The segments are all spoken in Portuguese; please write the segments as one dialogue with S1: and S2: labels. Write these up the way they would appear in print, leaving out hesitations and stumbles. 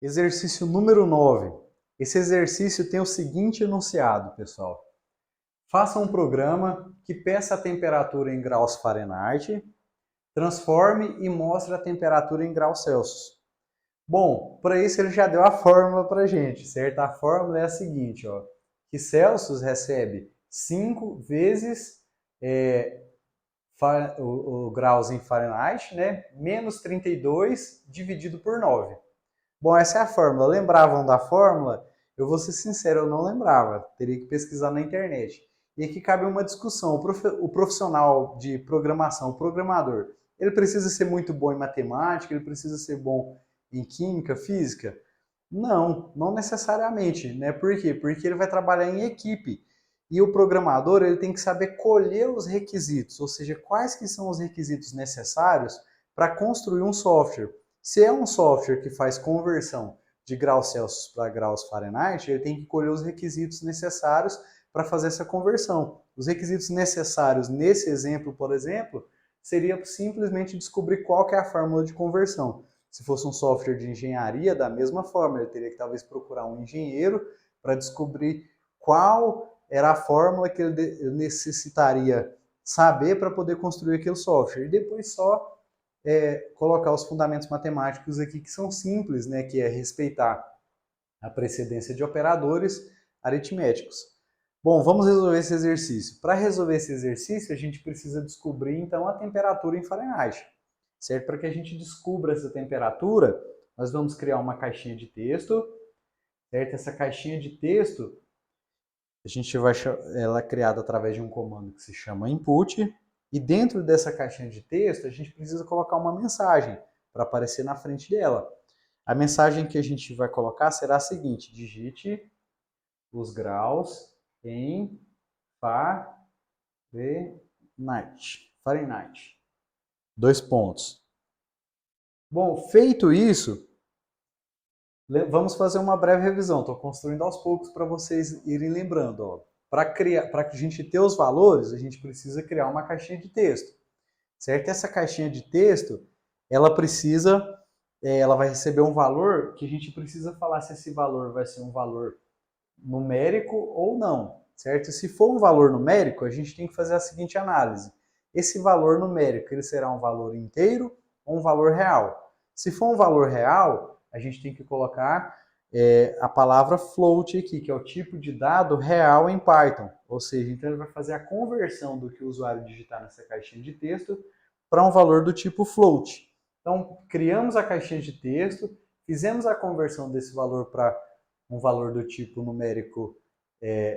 S1: Exercício número 9. Esse exercício tem o seguinte enunciado, pessoal. Faça um programa que peça a temperatura em graus Fahrenheit, transforme e mostre a temperatura em graus Celsius. Bom, para isso ele já deu a fórmula para a gente, certo? A fórmula é a seguinte, ó, que Celsius recebe 5 vezes o graus em Fahrenheit, né? Menos 32 dividido por 9. Bom, essa é a fórmula. Lembravam da fórmula? Eu vou ser sincero, eu não lembrava. Teria que pesquisar na internet. E aqui cabe uma discussão. O profissional de programação, o programador, ele precisa ser muito bom em matemática? Ele precisa ser bom em química, física? Não, não necessariamente, né? Por quê? Porque ele vai trabalhar em equipe. E o programador, ele tem que saber colher os requisitos, ou seja, quais que são os requisitos necessários para construir um software. Se é um software que faz conversão de graus Celsius para graus Fahrenheit, ele tem que colher os requisitos necessários para fazer essa conversão. Os requisitos necessários nesse exemplo, por exemplo, seria simplesmente descobrir qual que é a fórmula de conversão. Se fosse um software de engenharia, da mesma forma, ele teria que talvez procurar um engenheiro para descobrir qual era a fórmula que ele necessitaria saber para poder construir aquele software. E depois só colocar os fundamentos matemáticos aqui que são simples, né, que é respeitar a precedência de operadores aritméticos. Bom, vamos resolver esse exercício. Para resolver esse exercício, a gente precisa descobrir, então, a temperatura em Fahrenheit. Certo? Para que a gente descubra essa temperatura, nós vamos criar uma caixinha de texto. Certo? Essa caixinha de texto, a gente vai ela é criada através de um comando que se chama input. E dentro dessa caixinha de texto, a gente precisa colocar uma mensagem para aparecer na frente dela. A mensagem que a gente vai colocar será a seguinte: digite os graus em Fahrenheit. 2 pontos. Bom, feito isso, vamos fazer uma breve revisão. Estou construindo aos poucos para vocês irem lembrando. Para a gente ter os valores, a gente precisa criar uma caixinha de texto. Certo? Essa caixinha de texto, ela vai receber um valor que a gente precisa falar se esse valor vai ser um valor numérico ou não, certo? Se for um valor numérico, a gente tem que fazer a seguinte análise. Esse valor numérico, ele será um valor inteiro ou um valor real? Se for um valor real, a gente tem que colocar a palavra float aqui, que é o tipo de dado real em Python. Ou seja, então ele vai fazer a conversão do que o usuário digitar nessa caixinha de texto para um valor do tipo float. Então, criamos a caixinha de texto, fizemos a conversão desse valor para um valor do tipo numérico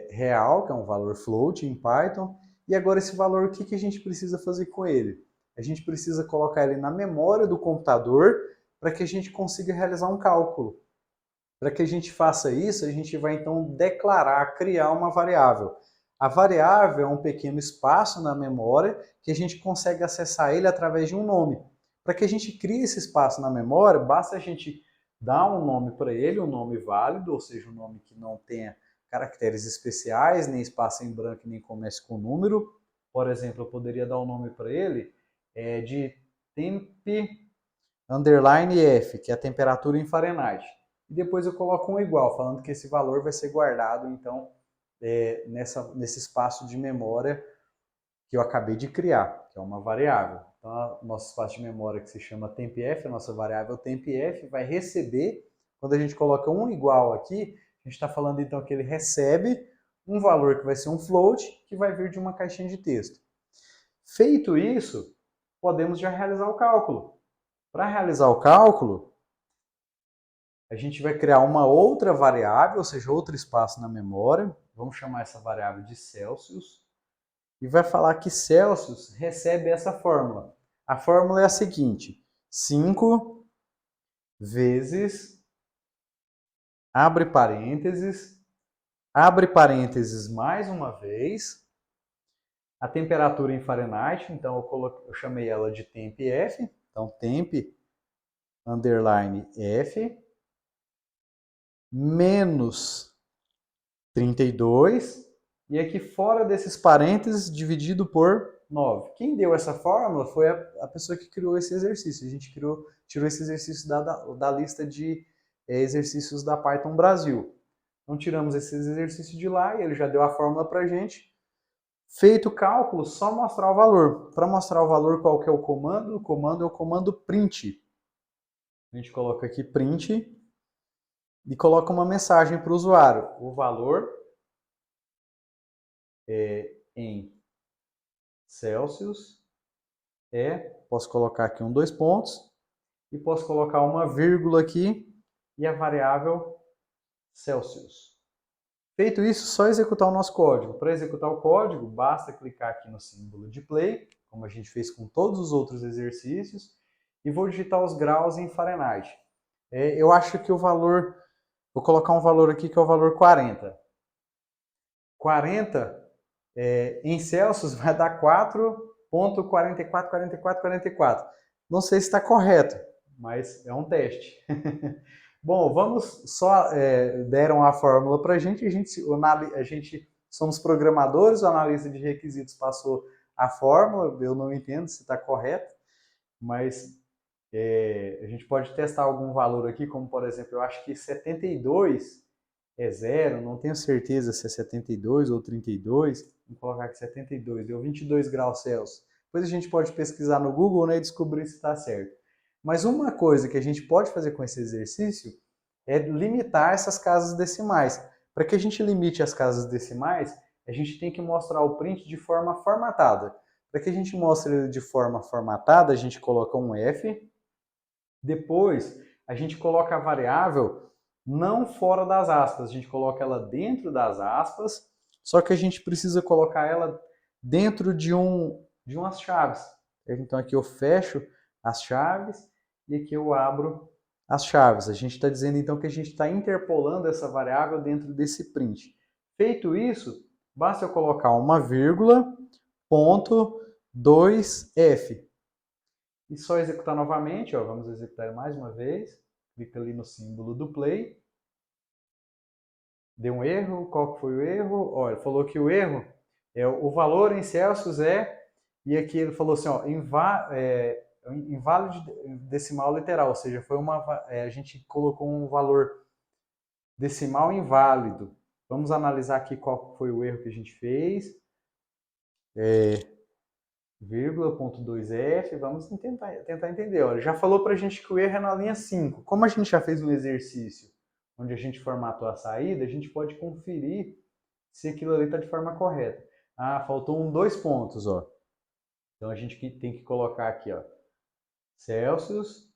S1: real, que é um valor float em Python. E agora esse valor, o que a gente precisa fazer com ele? A gente precisa colocar ele na memória do computador para que a gente consiga realizar um cálculo. Para que a gente faça isso, a gente vai então declarar, criar uma variável. A variável é um pequeno espaço na memória que a gente consegue acessar ele através de um nome. Para que a gente crie esse espaço na memória, basta a gente dar um nome para ele, um nome válido, ou seja, um nome que não tenha caracteres especiais, nem espaço em branco, nem comece com número. Por exemplo, eu poderia dar um nome para ele de temp underline F, que é a temperatura em Fahrenheit. E depois eu coloco um igual, falando que esse valor vai ser guardado, então, nesse espaço de memória que eu acabei de criar, que é uma variável. Então, o nosso espaço de memória que se chama tempf, a nossa variável tempf, vai receber, quando a gente coloca um igual aqui, a gente está falando então que ele recebe um valor que vai ser um float, que vai vir de uma caixinha de texto. Feito isso, podemos já realizar o cálculo. Para realizar o cálculo, a gente vai criar uma outra variável, ou seja, outro espaço na memória. Vamos chamar essa variável de Celsius. E vai falar que Celsius recebe essa fórmula. A fórmula é a seguinte: 5 vezes, abre parênteses mais uma vez, a temperatura em Fahrenheit, então eu chamei ela de tempf, então temp underline F, menos 32, e aqui fora desses parênteses dividido por 9. Quem deu essa fórmula foi a pessoa que criou esse exercício. A gente tirou esse exercício da lista de exercícios da Python Brasil. Então tiramos esses exercícios de lá e ele já deu a fórmula para a gente. Feito o cálculo, só mostrar o valor. Para mostrar o valor, qual que é o comando? O comando é o comando print. A gente coloca aqui print e coloca uma mensagem para o usuário. O valor em Celsius posso colocar aqui dois pontos e posso colocar uma vírgula aqui e a variável Celsius. Feito isso, só executar o nosso código. Para executar o código, basta clicar aqui no símbolo de play, como a gente fez com todos os outros exercícios, e vou digitar os graus em Fahrenheit. Eu acho que o valor, vou colocar um valor aqui que é o valor 40. 40 em Celsius vai dar 4,444444. Não sei se está correto, mas é um teste. Bom, vamos só deram a fórmula para a gente somos programadores, o analista de requisitos passou a fórmula, eu não entendo se está correto, mas a gente pode testar algum valor aqui, como por exemplo, eu acho que 72 é zero, não tenho certeza se é 72 ou 32, vou colocar aqui 72, deu 22 graus Celsius. Depois a gente pode pesquisar no Google, né, e descobrir se está certo. Mas uma coisa que a gente pode fazer com esse exercício é limitar essas casas decimais. Para que a gente limite as casas decimais, a gente tem que mostrar o print de forma formatada. Para que a gente mostre ele de forma formatada, a gente coloca um F, depois a gente coloca a variável não fora das aspas, a gente coloca ela dentro das aspas, só que a gente precisa colocar ela dentro de umas chaves. Então aqui eu fecho as chaves e aqui eu abro as chaves. A gente está dizendo então que a gente está interpolando essa variável dentro desse print. Feito isso, basta eu colocar uma vírgula, ponto, 2F. E só executar novamente, ó, vamos executar mais uma vez. Clica ali no símbolo do play. Deu um erro, qual que foi o erro? Ó, ele falou que o erro é o valor em Celsius e aqui ele falou assim, ó, inválido decimal literal, ou seja, foi a gente colocou um valor decimal inválido. Vamos analisar aqui qual foi o erro que a gente fez. Vírgula, ponto 2F, vamos tentar entender. Olha, já falou para a gente que o erro é na linha 5. Como a gente já fez um exercício onde a gente formatou a saída, a gente pode conferir se aquilo ali está de forma correta. Ah, faltou dois pontos, ó. Então a gente tem que colocar aqui, ó, Celsius,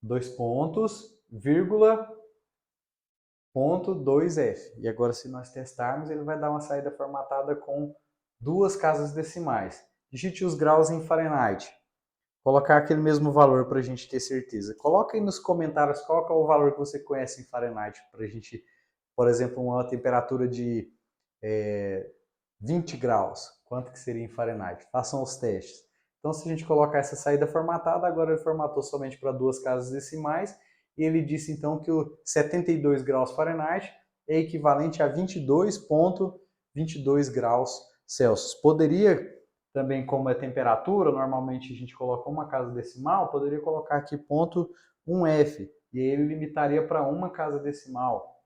S1: dois pontos, vírgula, ponto 2F. E agora, se nós testarmos, ele vai dar uma saída formatada com duas casas decimais. Digite os graus em Fahrenheit. Colocar aquele mesmo valor para a gente ter certeza. Coloca aí nos comentários qual é o valor que você conhece em Fahrenheit para a gente, por exemplo, uma temperatura de 20 graus. Quanto que seria em Fahrenheit? Façam os testes. Então, se a gente colocar essa saída formatada, agora ele formatou somente para duas casas decimais, e ele disse então que o 72 graus Fahrenheit é equivalente a 22,22 graus Celsius. Poderia também, como é temperatura, normalmente a gente coloca uma casa decimal, poderia colocar aqui ponto 1F, e aí ele limitaria para uma casa decimal.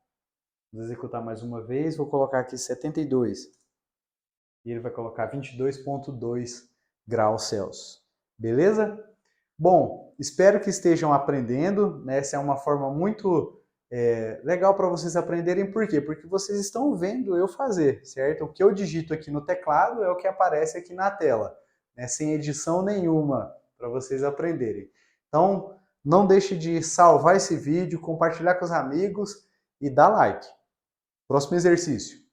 S1: Vou executar mais uma vez, vou colocar aqui 72. E ele vai colocar 22,2 graus Celsius. Beleza? Bom, espero que estejam aprendendo, né? Essa é uma forma muito legal para vocês aprenderem. Por quê? Porque vocês estão vendo eu fazer, certo? O que eu digito aqui no teclado é o que aparece aqui na tela, né? Sem edição nenhuma, para vocês aprenderem. Então, não deixe de salvar esse vídeo, compartilhar com os amigos e dar like. Próximo exercício.